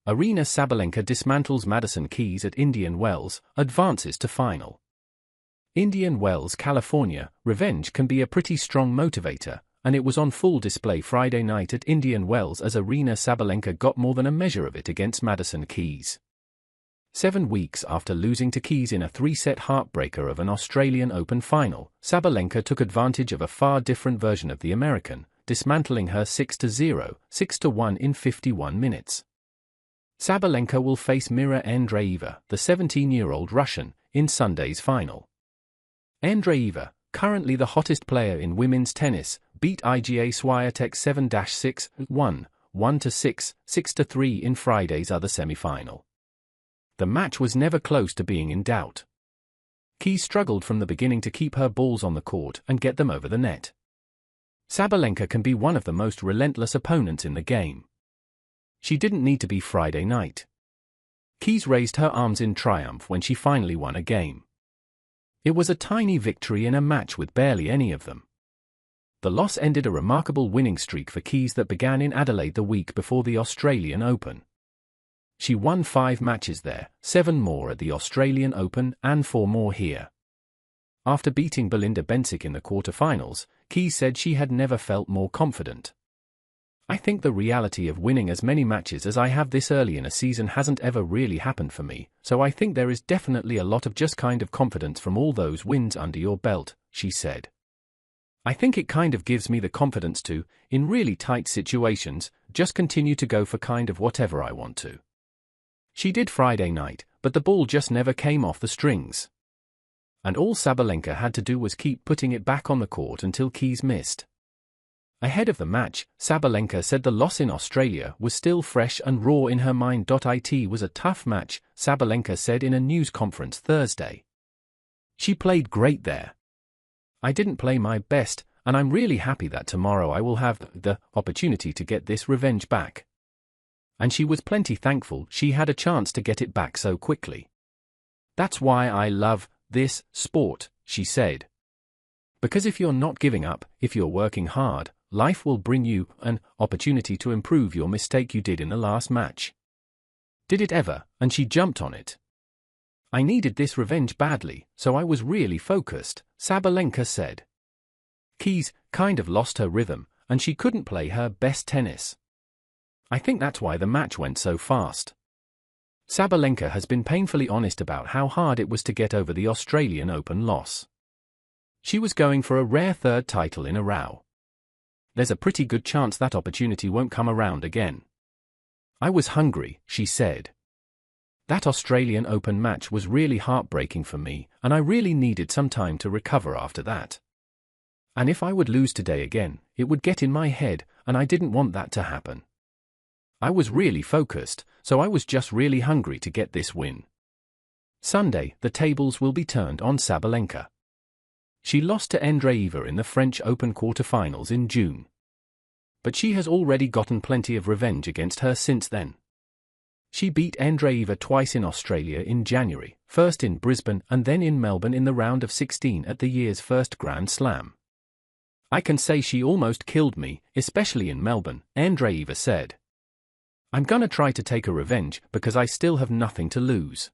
Aryna Sabalenka dismantles Madison Keys at Indian Wells, advances to final. Indian Wells, California, revenge can be a pretty strong motivator, and it was on full display Friday night at Indian Wells as Aryna Sabalenka got more than a measure of it against Madison Keys. 7 weeks after losing to Keys in a 3-set heartbreaker of an Australian Open final, Sabalenka took advantage of a far different version of the American, dismantling her 6-0, 6-1 in 51 minutes. Sabalenka will face Mira Andreeva, the 17-year-old Russian, in Sunday's final. Andreeva, currently the hottest player in women's tennis, beat Iga Swiatek 7-6, 1, 1-6, 6-3 in Friday's other semi-final. The match was never close to being in doubt. Keys struggled from the beginning to keep her balls on the court and get them over the net. Sabalenka can be one of the most relentless opponents in the game. She didn't need to be Friday night. Keys raised her arms in triumph when she finally won a game. It was a tiny victory in a match with barely any of them. The loss ended a remarkable winning streak for Keys that began in Adelaide the week before the Australian Open. She won 5 matches there, 7 more at the Australian Open and 4 more here. After beating Belinda Bencic in the quarterfinals, Keys said she had never felt more confident. "I think the reality of winning as many matches as I have this early in a season hasn't ever really happened for me, so I think there is definitely a lot of just kind of confidence from all those wins under your belt," she said. "I think it kind of gives me the confidence to, in really tight situations, just continue to go for kind of whatever I want to." She did Friday night, but the ball just never came off the strings. And all Sabalenka had to do was keep putting it back on the court until Keys missed. Ahead of the match, Sabalenka said the loss in Australia was still fresh and raw in her mind. It was a tough match, Sabalenka said in a news conference Thursday. "She played great there. I didn't play my best, and I'm really happy that tomorrow I will have the opportunity to get this revenge back." And she was plenty thankful she had a chance to get it back so quickly. "That's why I love this sport," she said. "Because if you're not giving up, if you're working hard, life will bring you an opportunity to improve your mistake you did in the last match. Did it ever, and she jumped on it. I needed this revenge badly, so I was really focused," Sabalenka said. Keys kind of lost her rhythm, and she couldn't play her best tennis. "I think that's why the match went so fast." Sabalenka has been painfully honest about how hard it was to get over the Australian Open loss. She was going for a rare 3rd title in a row. "There's a pretty good chance that opportunity won't come around again. I was hungry," she said. "That Australian Open match was really heartbreaking for me, and I really needed some time to recover after that. And if I would lose today again, it would get in my head, and I didn't want that to happen. I was really focused, so I was just really hungry to get this win." Sunday, the tables will be turned on Sabalenka. She lost to Andreeva in the French Open quarterfinals in June. But she has already gotten plenty of revenge against her since then. She beat Andreeva twice in Australia in January, first in Brisbane and then in Melbourne in the round of 16 at the year's first Grand Slam. "I can say she almost killed me, especially in Melbourne," Andreeva said. "I'm gonna try to take a revenge because I still have nothing to lose."